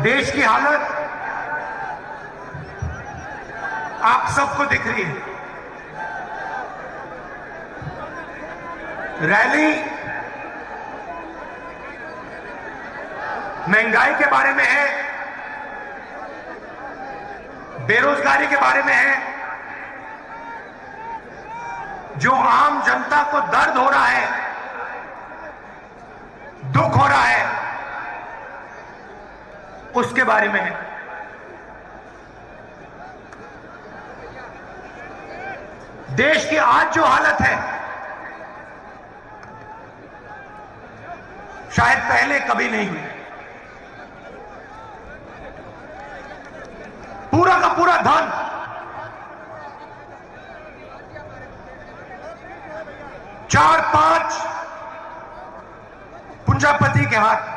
देश की हालत आप सबको दिख रही है। रैली महंगाई के बारे में है, बेरोजगारी के बारे में है, जो आम जनता को दर्द हो रहा है, दुख हो रहा है, उसके बारे में है। देश की आज जो हालत है, शायद पहले कभी नहीं हुई। पूरा का पूरा धन चार पांच पूंजीपति के हाथ।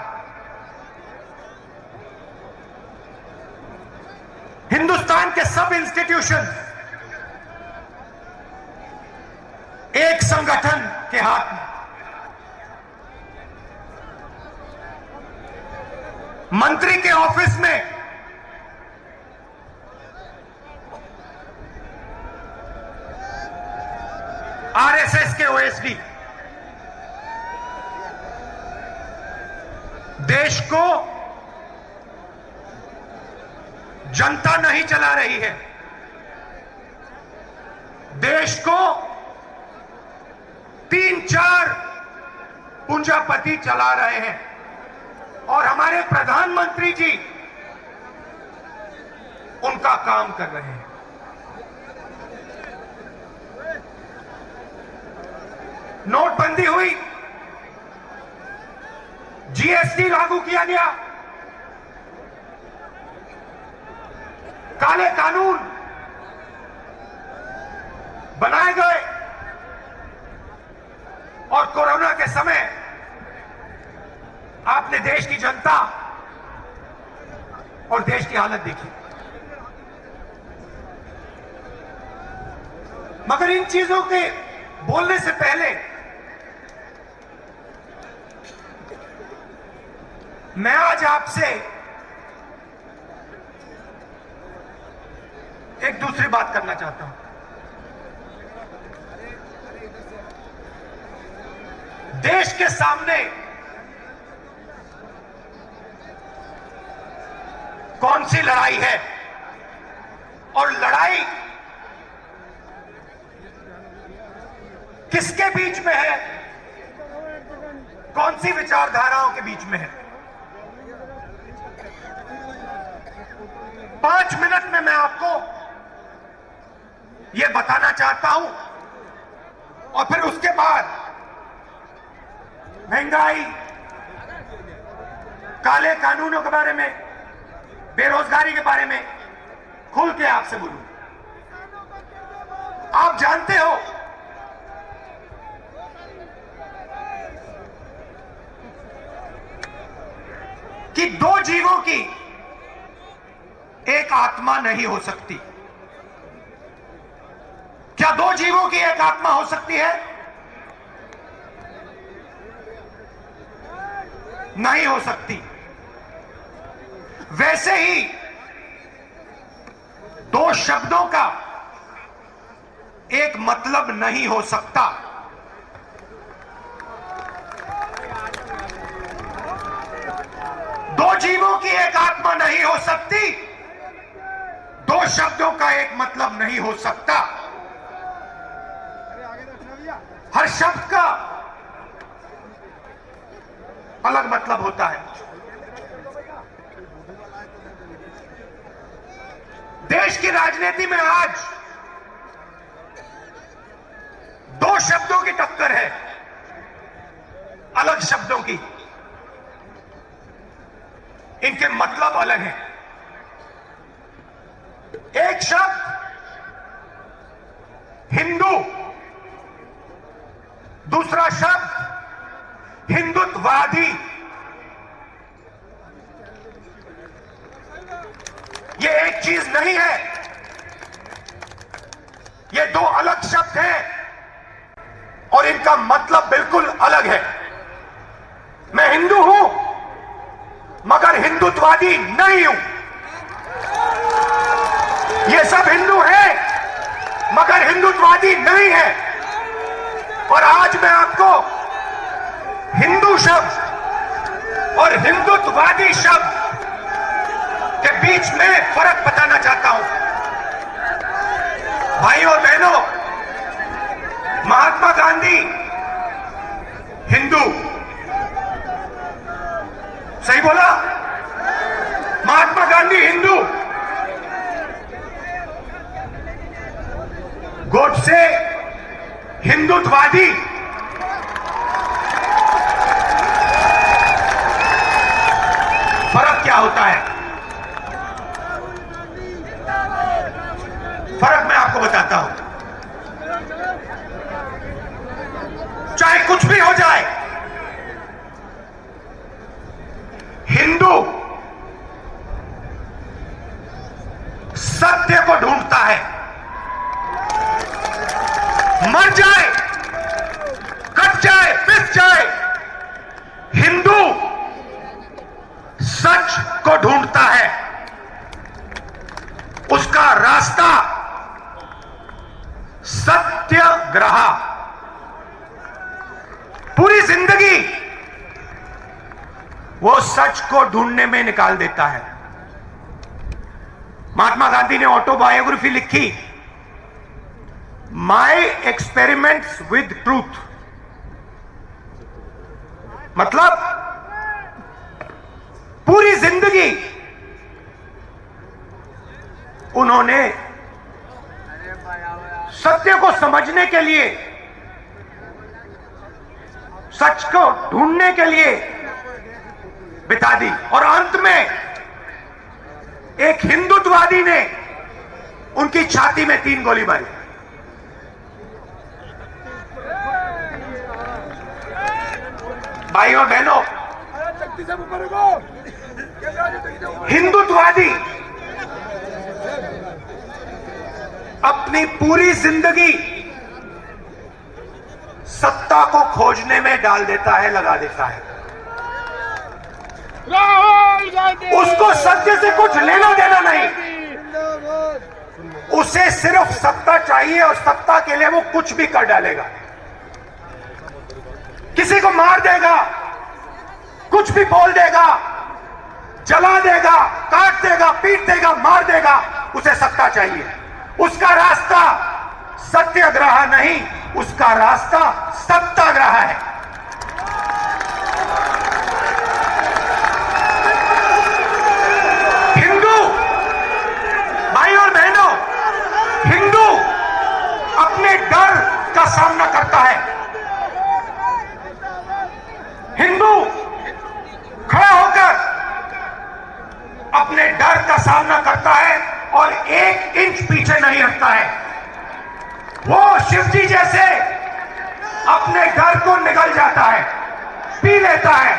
हिंदुस्तान के सब इंस्टीट्यूशन एक संगठन के हाथ में। मंत्री के ऑफिस में आरएसएस के ओएसडी। देश को जनता नहीं चला रही है, देश को 3-4 पूंजीपति चला रहे हैं। और हमारे प्रधानमंत्री जी उनका काम कर रहे हैं। नोटबंदी हुई, जीएसटी लागू किया गया, काले कानून बनाए गए, और कोरोना के समय आपने देश की जनता और देश की हालत देखी। मगर इन चीजों के बोलने से पहले मैं आज आपसे एक दूसरी बात करना चाहता हूं। देश के सामने कौन सी लड़ाई है, और लड़ाई किसके बीच में है, कौन सी विचारधाराओं के बीच में है। 5 मिनट में मैं आपको यह बताना चाहता हूं, और फिर उसके बाद महंगाई, काले कानूनों के बारे में, बेरोजगारी के बारे में खुल के आपसे बोलूं। आप जानते हो कि 2 जीवों की एक आत्मा नहीं हो सकती। क्या 2 जीवों की एक आत्मा हो सकती है? नहीं हो सकती। वैसे ही 2 शब्दों का एक मतलब नहीं हो सकता। दो जीवों की एक आत्मा नहीं हो सकती, 2 शब्दों का एक मतलब नहीं हो सकता। हर शब्द का अलग मतलब होता है। देश की राजनीति में आज 2 शब्दों की टक्कर है, अलग शब्दों की। इनके मतलब अलग हैं। एक शब्द हिंदू, दूसरा शब्द हिंदुत्ववादी। ये एक चीज नहीं है, ये 2 अलग शब्द हैं और इनका मतलब बिल्कुल अलग है। मैं हिंदू हूं मगर हिंदुत्व हिंदुत्ववादी नहीं हूं। ये सब हिंदू हैं मगर हिंदुत्ववादी नहीं है। और आज मैं आपको हिंदू शब्द और हिंदुत्ववादी शब्द के बीच में फर्क बताना चाहता हूं। भाइयों और बहनों, महात्मा गांधी हिंदू, सही बोला? महात्मा गांधी हिंदू, गोडसे हिंदुत्ववादी। फर्क क्या होता है? फर्क मैं आपको बताता हूं। चाहे कुछ भी हो जाए, हिंदू सत्य को ढूंढता है, मर जाए, कट जाए, पिस जाए, हिंदू सच को ढूंढता है। उसका रास्ता सत्याग्रह। पूरी जिंदगी वो सच को ढूंढने में निकाल देता है। महात्मा गांधी ने ऑटोबायोग्राफी लिखी, माय एक्सपेरिमेंट्स विद ट्रूथ। मतलब पूरी जिंदगी उन्होंने सत्य को समझने के लिए, सच को ढूंढने के लिए बिता दी। और अंत में एक हिंदुत्ववादी ने उनकी छाती में 3 गोली मारी। भाइयों और बहनों, हिंदुत्ववादी अपनी पूरी जिंदगी सत्ता को खोजने में डाल देता है, लगा देता है। उसको सत्य से कुछ लेना देना नहीं, उसे सिर्फ सत्ता चाहिए और सत्ता के लिए वो कुछ भी कर डालेगा। किसी को मार देगा, कुछ भी बोल देगा, जला देगा, काट देगा, पीट देगा, मार देगा, उसे सत्ता चाहिए। उसका रास्ता सत्याग्रह नहीं, उसका रास्ता सत्याग्रह है। हिंदू भाइयों और बहनों, हिंदू अपने डर का सामना करता है। हिंदू खड़ा होकर अपने डर का सामना करता है और 1 इंच पीछे नहीं हटता है। वो शिवजी जैसे अपने डर को निगल जाता है, पी लेता है।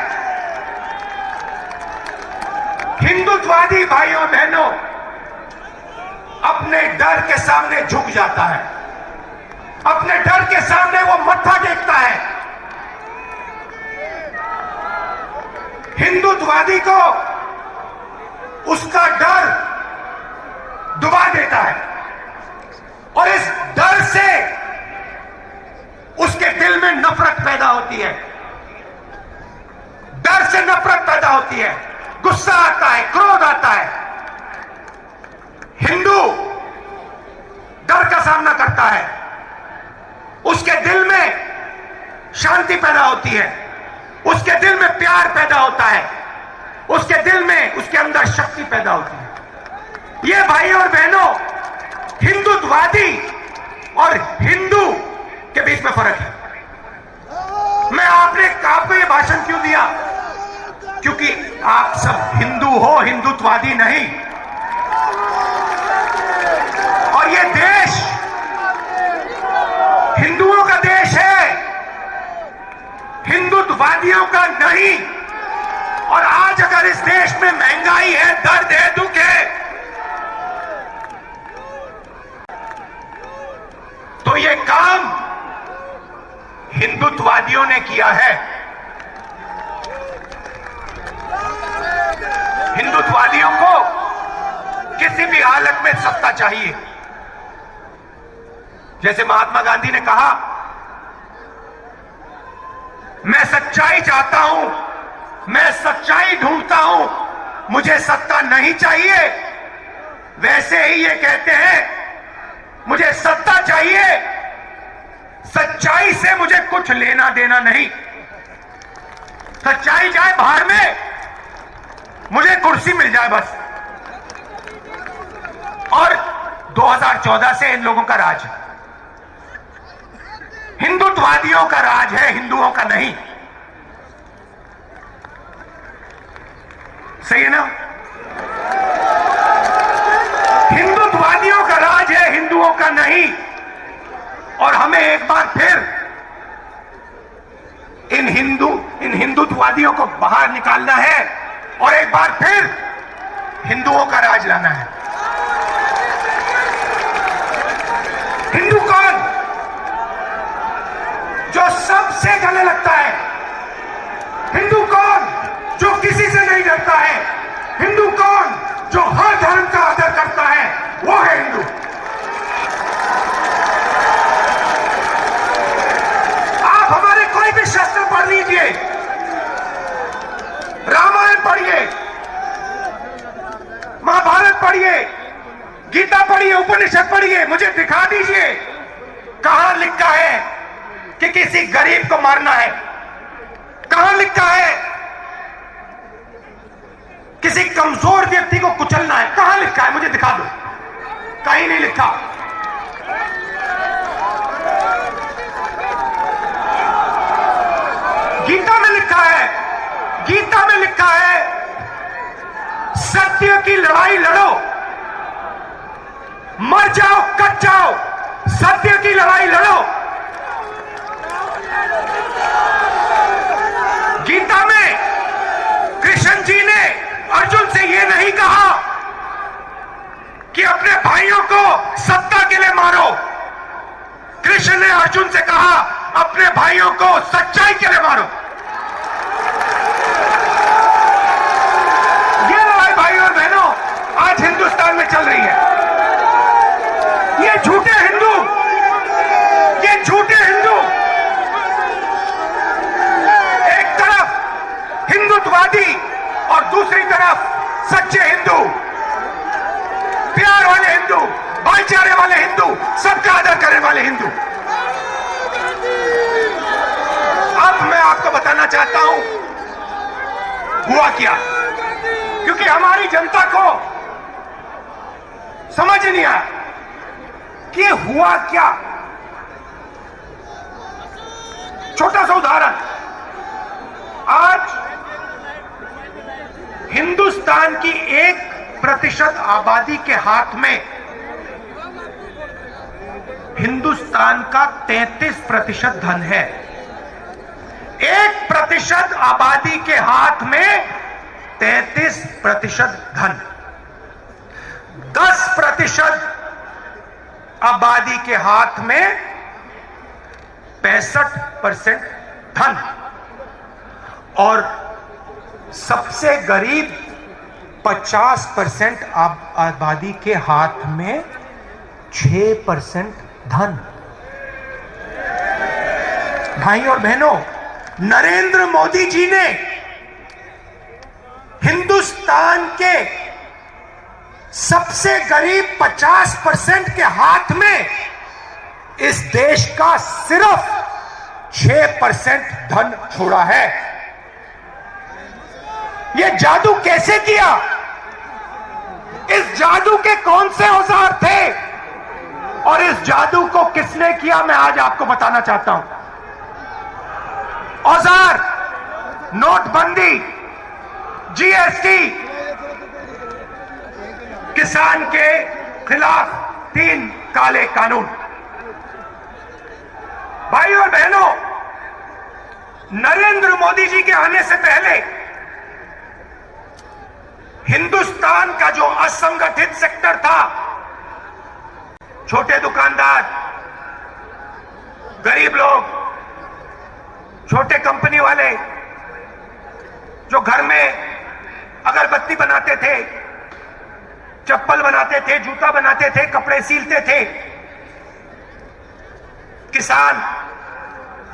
हिंदुत्ववादी भाइयों बहनों अपने डर के सामने झुक जाता है, अपने डर के सामने वो मत्था टेकता है। हिंदुत्ववादी को उसका डर डुबा देता है और इस डर से उसके दिल में नफरत पैदा होती है। डर से नफरत पैदा होती है, गुस्सा आता है, क्रोध आता है। हिंदू डर का सामना करता है, उसके दिल में शांति पैदा होती है, उसके दिल में प्यार पैदा होता है, उसके दिल में, उसके अंदर शक्ति पैदा होती है। ये भाइयों और बहनों, हिंदुत्ववादी और हिंदू के बीच में फर्क है। मैं आपको ये भाषण क्यों दिया? क्योंकि आप सब हिंदू हो, हिंदुत्ववादी नहीं। और ये देश हिंदुओं का देश है, हिंदुत्ववादियों का नहीं। और आज अगर इस देश में महंगाई है, दर्द है, दुख है, तो ये काम हिंदुत्ववादियों ने किया है। हिंदू किसी भी हालत में सत्ता चाहिए। जैसे महात्मा गांधी ने कहा, मैं सच्चाई चाहता हूं, मैं सच्चाई ढूंढता हूं, मुझे सत्ता नहीं चाहिए। वैसे ही ये कहते हैं, मुझे सत्ता चाहिए, सच्चाई से मुझे कुछ लेना देना नहीं। सच्चाई जाए बाहर में, मुझे कुर्सी मिल जाए बस। और 2014 से इन लोगों का राज है, हिंदुत्ववादियों का राज है, हिंदुओं का नहीं। सही है ना? हिंदुत्ववादियों का राज है, हिंदुओं का नहीं। और हमें एक बार फिर इन हिंदुत्ववादियों को बाहर निकालना है और एक बार फिर हिंदुओं का राज लाना है। हिंदू कौन? जो सबसे गले लगता है। हिंदू कौन? जो किसी से नहीं डरता है। हिंदू कौन? जो हर धर्म का आदर करता है, वो है हिंदू। आप हमारे कोई भी शास्त्र पढ़ लीजिए, रामायण पढ़िए, महाभारत पढ़िए, गीता पढ़िए, उपनिषद पढ़िए, मुझे दिखा दीजिए कहां लिखा है कि किसी गरीब को मारना है। कहां लिखा है किसी कमजोर व्यक्ति को कुचलना है? कहां लिखा है? मुझे दिखा दो। कहीं नहीं लिखा। गीता में लिखा है, गीता में लिखा है, सत्य की लड़ाई लड़ो, मर जाओ कट जाओ, सत्य की लड़ाई लड़ो। गीता में कृष्ण जी ने अर्जुन से यह नहीं कहा कि अपने भाइयों को सत्ता के लिए मारो। कृष्ण ने अर्जुन से कहा, अपने भाइयों को सच्चाई के लिए मारो। ये लड़ाई भाई और बहनों आज हिंदुस्तान में चल रही है। ये झूठे हिंदू, ये झूठे हिंदू, एक तरफ हिंदुत्ववादी और दूसरी तरफ सच्चे हिंदू, प्यार वाले हिंदू, भाईचारे वाले हिंदू, सबका आदर करने वाले हिंदू। अब मैं आपको बताना चाहता हूं हुआ क्या, क्योंकि हमारी जनता को समझ नहीं आया कि हुआ क्या। छोटा सा उदाहरण, आज हिंदुस्तान की 1% आबादी के हाथ में हिंदुस्तान का 33% धन है। 1% आबादी के हाथ में 33% धन, 10% आबादी के हाथ में 65% धन, और सबसे गरीब 50% आबादी के हाथ में 6% धन। भाई और बहनों, नरेंद्र मोदी जी ने हिंदुस्तान के सबसे गरीब 50% के हाथ में इस देश का सिर्फ 6% धन छोड़ा है। यह जादू कैसे किया? इस जादू के कौन से औजार थे और इस जादू को किसने किया, मैं आज आपको बताना चाहता हूं। औजार, नोटबंदी, जीएसटी, किसान के खिलाफ 3 काले कानून। भाई और बहनों, नरेंद्र मोदी जी के आने से पहले हिंदुस्तान का जो असंगठित सेक्टर था, छोटे दुकानदार, गरीब लोग, छोटे कंपनी वाले जो घर में अगरबत्ती बनाते थे, चप्पल बनाते थे, जूता बनाते थे, कपड़े सीलते थे। किसान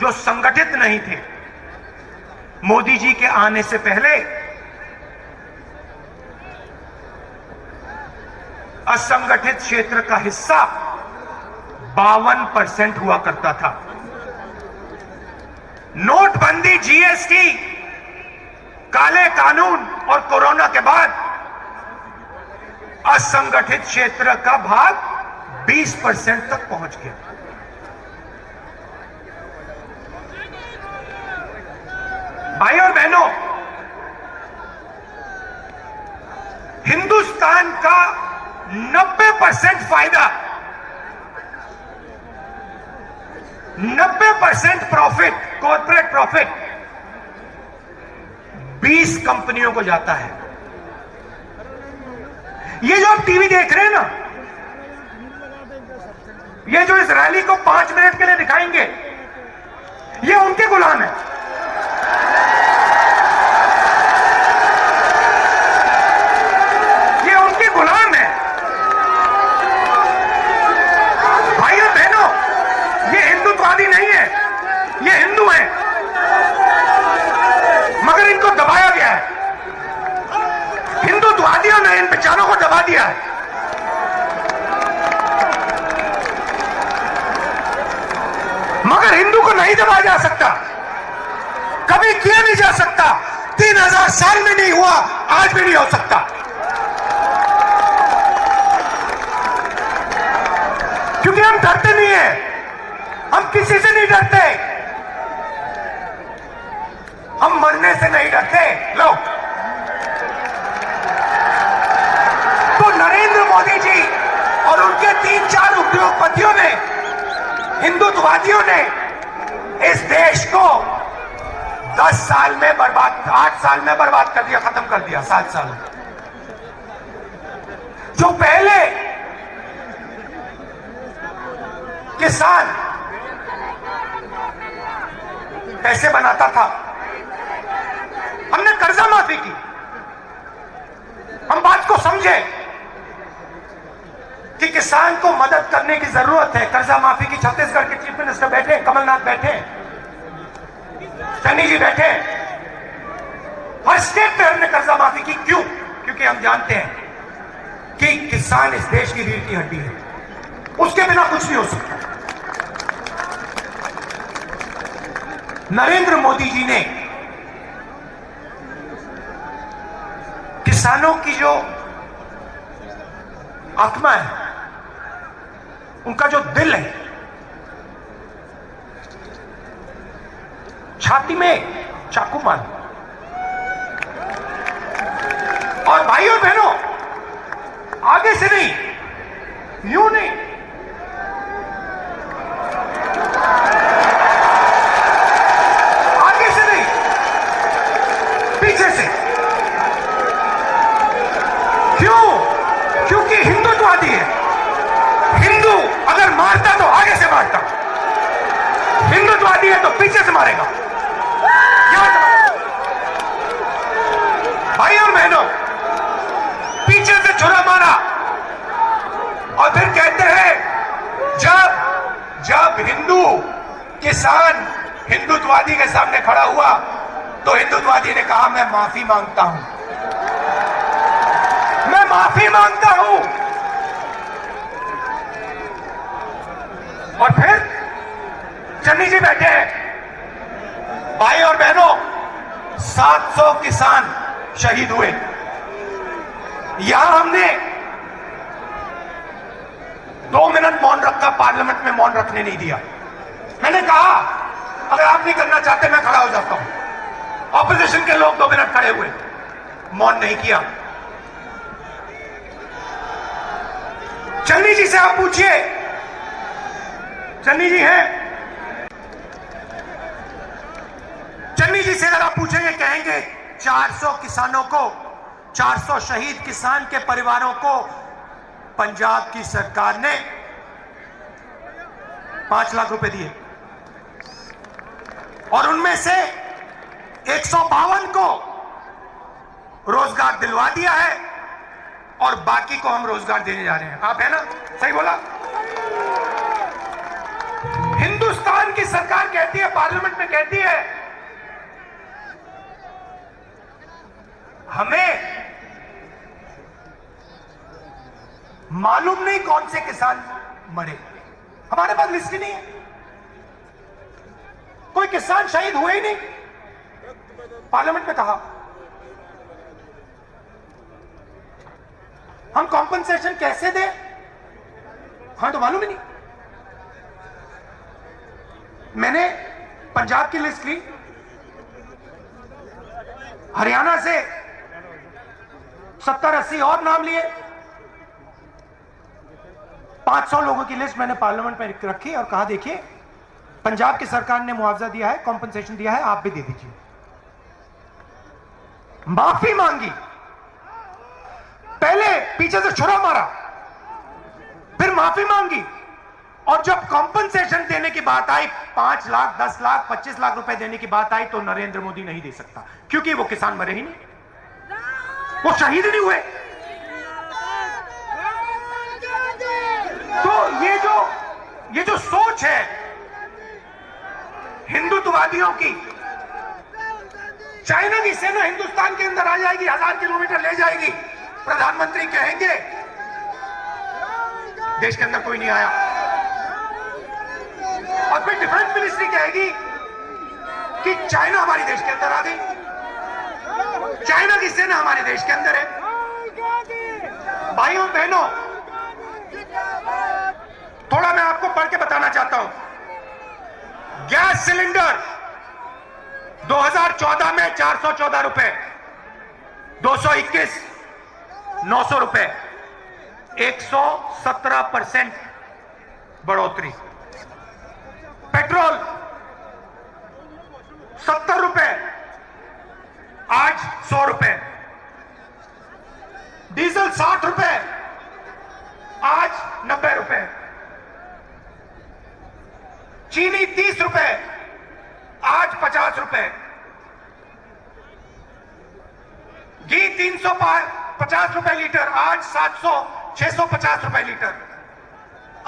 जो संगठित नहीं थे, मोदी जी के आने से पहले असंगठित क्षेत्र का हिस्सा 52% हुआ करता था। नोटबंदी, जीएसटी, काले कानून और कोरोना के बाद असंगठित क्षेत्र का भाग 20% तक पहुंच गया। भाई और बहनों, हिंदुस्तान का 90% फायदा, 90% प्रॉफिट, कॉर्पोरेट प्रॉफिट 20 कंपनियों को जाता है। ये जो आप टीवी देख रहे हैं ना, ये जो इस रैली को 5 मिनट के लिए दिखाएंगे, ये उनके गुलाम है। ये उनके गुलाम है। भाइयों बहनों, ये हिंदुत्ववादी नहीं है, ये हिंदू है, मगर इनको दबाया गया है। हिंदुत्ववादियों ने इन बेचारों को दबा दिया है। मगर हिंदू को नहीं दबाया जा सकता, कभी किया नहीं जा सकता। 3000 साल में नहीं हुआ, आज भी नहीं हो सकता। क्योंकि हम डरते नहीं है, हम किसी से नहीं डरते, हम मरने से नहीं डरते। लो, तो नरेंद्र मोदी जी और उनके 3-4 उद्योगपतियों ने, हिंदुत्ववादियों ने इस देश को 10 साल में बर्बाद, 8 साल में बर्बाद कर दिया, खत्म कर दिया। 7 साल जो पहले किसान पैसे बनाता था, हमने कर्जा माफी की। हम बात को समझे कि किसान को मदद करने की जरूरत है। कर्जा माफी की छत्तीसगढ़ के चीफ मिनिस्टर बैठे, कमलनाथ बैठे, चन्नी जी बैठे, हर स्टेट पे हमने कर्जा माफी की। क्यों? क्योंकि हम जानते हैं कि किसान इस देश की रीढ़ की हड्डी है, उसके बिना कुछ नहीं हो सकता। नरेंद्र मोदी जी ने किसानों की जो आत्मा है, उनका जो दिल है, छाती में चाकू मार। और भाइयों बहनों, आगे से नहीं, यूं नहीं, आगे से नहीं, पीछे से। क्यों? क्योंकि हिंदुत्ववादी है। हिंदू अगर मारता तो आगे से मारता, हिंदुत्ववादी है तो पीछे से मारेगा। भाई और बहनों, पीछे से छुरा मारा और फिर कहते हैं जब हिंदू किसान हिंदुत्ववादी के सामने खड़ा हुआ तो हिंदुत्ववादी ने कहा, मैं माफी मांगता हूं, मैं माफी मांगता हूं। और फिर चन्नी जी बैठे हैं। भाई और बहनों, 700 किसान शहीद हुए। यहां हमने 2 मिनट मौन रखा, पार्लियामेंट में मौन रखने नहीं दिया। मैंने कहा, अगर आप नहीं करना चाहते मैं खड़ा हो जाता हूं। ऑपोजिशन के लोग 2 मिनट खड़े हुए, मौन नहीं किया। चन्नी जी से आप पूछिए, चन्नी जी हैं, चन्नी जी से अगर आप पूछेंगे, कहेंगे 400 किसानों को, 400 शहीद किसान के परिवारों को पंजाब की सरकार ने 5 लाख रुपए दिए और उनमें से 152 को रोजगार दिलवा दिया है और बाकी को हम रोजगार देने जा रहे हैं। आप है ना, सही बोला। हिंदुस्तान की सरकार कहती है, पार्लियामेंट में कहती है, हमें मालूम नहीं कौन से किसान मरे, हमारे पास लिस्ट ही नहीं है, कोई किसान शहीद हुए ही नहीं। पार्लियामेंट में कहा हम कॉम्पनसेशन कैसे दें, हमें तो मालूम ही नहीं। मैंने पंजाब की लिस्ट ली, हरियाणा से 70-80 और नाम लिए, 500 लोगों की लिस्ट मैंने पार्लियामेंट में रखी और कहा देखिए पंजाब की सरकार ने मुआवजा दिया है, कॉम्पनसेशन दिया है, आप भी दे दीजिए। माफी मांगी, पहले पीछे से छुरा मारा, फिर माफी मांगी, और जब कॉम्पनसेशन देने की बात आई, 5 लाख 10 लाख 25 लाख रुपए देने की बात आई, तो नरेंद्र मोदी नहीं दे सकता, क्योंकि वो किसान मरे ही नहीं, वो शहीद नहीं हुए। तो ये जो सोच है हिंदुत्ववादियों की, चाइना की सेना हिंदुस्तान के अंदर आ जाएगी, 1000 किलोमीटर ले जाएगी, प्रधानमंत्री कहेंगे देश के अंदर कोई नहीं आया, और फिर डिफेंस मिनिस्ट्री कहेगी कि चाइना हमारे देश के अंदर आ गई, चाइना की सेना हमारे देश के अंदर है। भाइयों बहनों, थोड़ा मैं आपको पढ़ के बताना चाहता हूं। गैस सिलेंडर 2014 में 414 रुपए, 221 900 रुपए, 117% बढ़ोतरी। पेट्रोल 70 रुपए, आज 100 रुपए। डीजल 60 रुपए, आज 90 रुपए। चीनी 30 रुपए, आज 50 रुपए। घी 350 रुपए लीटर, आज 650 रुपए लीटर।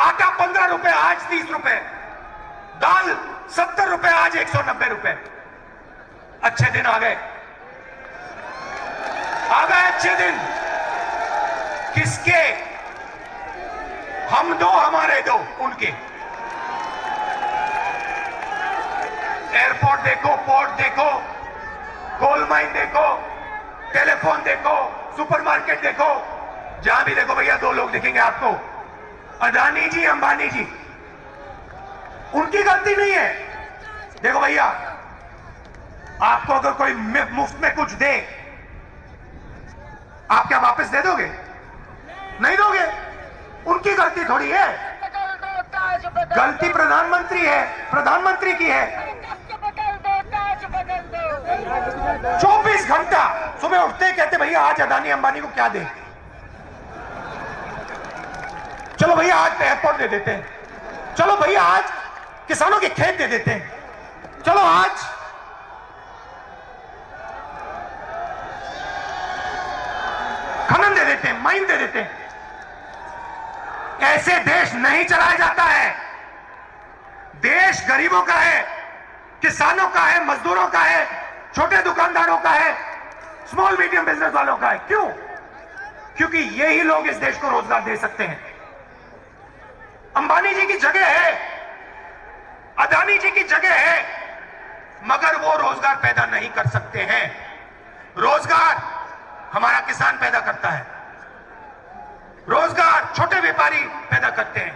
आटा 15 रुपए, आज 30 रुपए। दाल 70 रुपए, आज 190 रुपए। अच्छे दिन आ गए, अच्छे दिन। किसके? हम दो, हमारे दो, उनके। एयरपोर्ट देखो, पोर्ट देखो, कोल माइन देखो, टेलीफोन देखो, सुपरमार्केट देखो, जहां भी देखो भैया 2 लोग दिखेंगे आपको, अदानी जी, अंबानी जी। उनकी गलती नहीं है। देखो भैया, आपको अगर कोई मुफ्त में कुछ दे, आप क्या वापस दे दोगे? नहीं दोगे। उनकी गलती थोड़ी है, गलती प्रधानमंत्री है, प्रधानमंत्री की है। 24 घंटा सुबह उठते कहते भैया आज अदानी अंबानी को क्या दे, चलो भैया आज एयरपोर्ट दे देते हैं, चलो भैया आज किसानों के खेत दे देते हैं, चलो आज खनन दे देते हैं, माइन दे देते हैं। ऐसे देश नहीं चलाया जाता है। देश गरीबों का है, किसानों का है, मजदूरों का है, छोटे दुकानदारों का है, स्मॉल मीडियम बिजनेस वालों का है। क्यों? क्योंकि यही लोग इस देश को रोजगार दे सकते हैं। अंबानी जी की जगह है, अदानी जी की जगह है, मगर वो रोजगार पैदा नहीं कर सकते हैं। रोजगार हमारा किसान पैदा करता है, रोजगार छोटे व्यापारी पैदा करते हैं,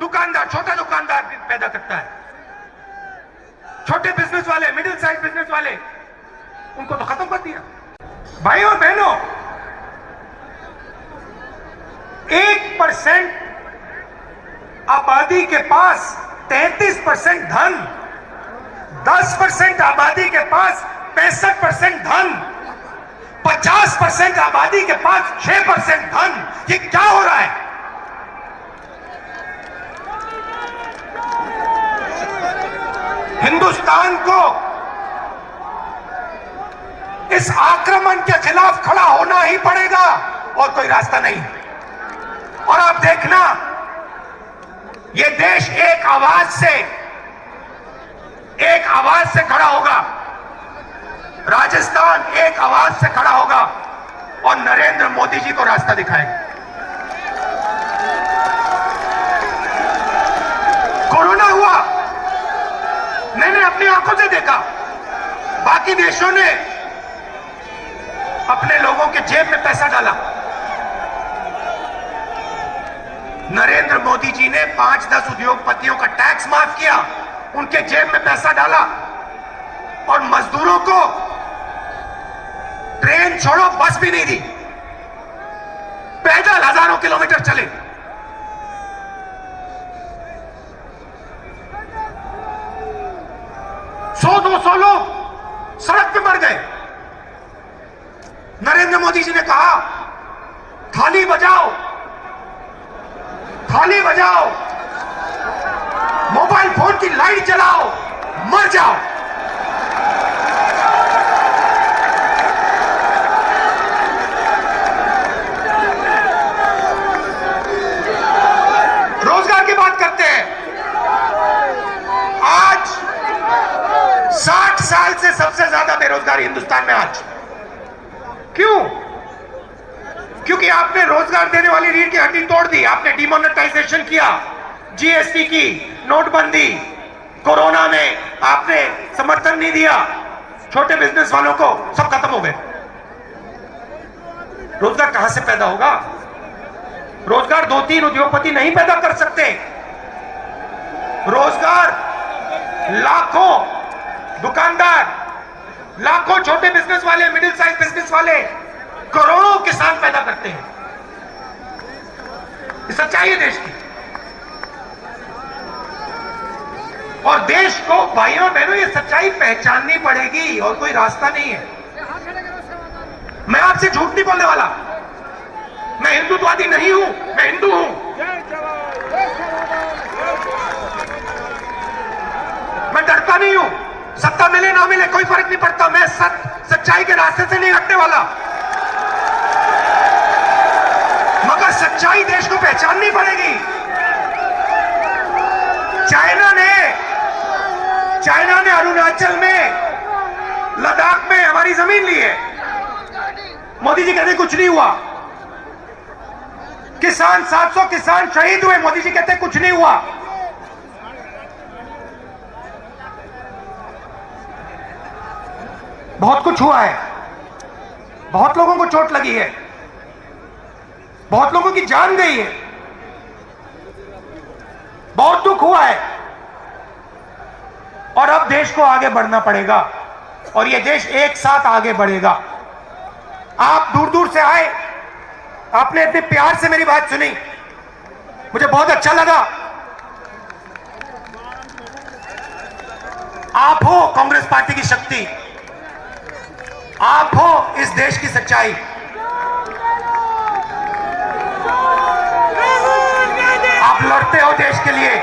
दुकानदार, छोटा दुकानदार पैदा करता है, छोटे बिजनेस वाले, मिडिल साइज बिजनेस वाले, उनको तो खत्म कर दिया। भाइयों और बहनों, 1% आबादी के पास 33% धन, 10% आबादी के पास 65% धन, 50% आबादी के पास 6% धन। ये क्या हो रहा है? हिंदुस्तान को इस आक्रमण के खिलाफ खड़ा होना ही पड़ेगा। और कोई रास्ता नहीं। और आप देखना, ये देश एक आवाज से खड़ा होगा। राजस्थान एक आवाज से खड़ा होगा और नरेंद्र मोदी जी को रास्ता दिखाएगा। कोरोना हुआ, मैंने अपनी आंखों से देखा। बाकी देशों ने अपने लोगों के जेब में पैसा डाला। नरेंद्र मोदी जी ने 5-10 उद्योगपतियों का टैक्स माफ किया, उनके जेब में पैसा डाला और मजदूरों को ट्रेन छोड़ो बस भी नहीं दी, पैदल हजारों किलोमीटर चले। सौ 200 लोग सड़क पे मर गए। नरेंद्र मोदी जी ने कहा, थाली बजाओ, थाली बजाओ, मोबाइल फोन की लाइट जलाओ, मर जाओ। रोजगार की बात करते हैं। आज 60 साल से सबसे ज्यादा बेरोजगारी हिंदुस्तान में आज। क्यों? क्योंकि आपने रोजगार देने वाली रीढ़ की हड्डी तोड़ दी। आपने डिमोनेटाइजेशन किया, जीएसटी की, नोटबंदी, कोरोना में आपने समर्थन नहीं दिया, छोटे बिजनेस वालों को, सब खत्म हो गए। रोजगार कहां से पैदा होगा? रोजगार 2-3 उद्योगपति नहीं पैदा कर सकते। रोजगार लाखों दुकानदार, लाखों छोटे बिजनेस वाले, मिडिल साइज बिजनेस वाले, करोड़ों किसान पैदा करते हैं। ये सच्चाई है देश की। और देश को, भाइयों बहनों, ये सच्चाई पहचाननी पड़ेगी और कोई रास्ता नहीं है। मैं आपसे झूठ नहीं बोलने वाला। मैं हिंदुत्ववादी नहीं हूं, मैं हिंदू हूं। मैं डरता नहीं हूं। सत्ता मिले ना मिले कोई फर्क नहीं पड़ता। मैं सच्चाई के रास्ते से नहीं हटने वाला। मगर सच्चाई देश को पहचाननी पड़ेगी। चाइना ने अरुणाचल में, लद्दाख में हमारी जमीन ली है। मोदी जी कहते कुछ नहीं हुआ। किसान, 700 किसान शहीद हुए, मोदी जी कहते कुछ नहीं हुआ। बहुत कुछ हुआ है। बहुत लोगों को चोट लगी है, बहुत लोगों की जान गई है, बहुत दुख हुआ है। और अब देश को आगे बढ़ना पड़ेगा और यह देश एक साथ आगे बढ़ेगा। आप दूर दूर से आए, आपने इतने प्यार से मेरी बात सुनी, मुझे बहुत अच्छा लगा। आप हो कांग्रेस पार्टी की शक्ति, आप हो इस देश की सच्चाई। आप लड़ते हो देश के लिए।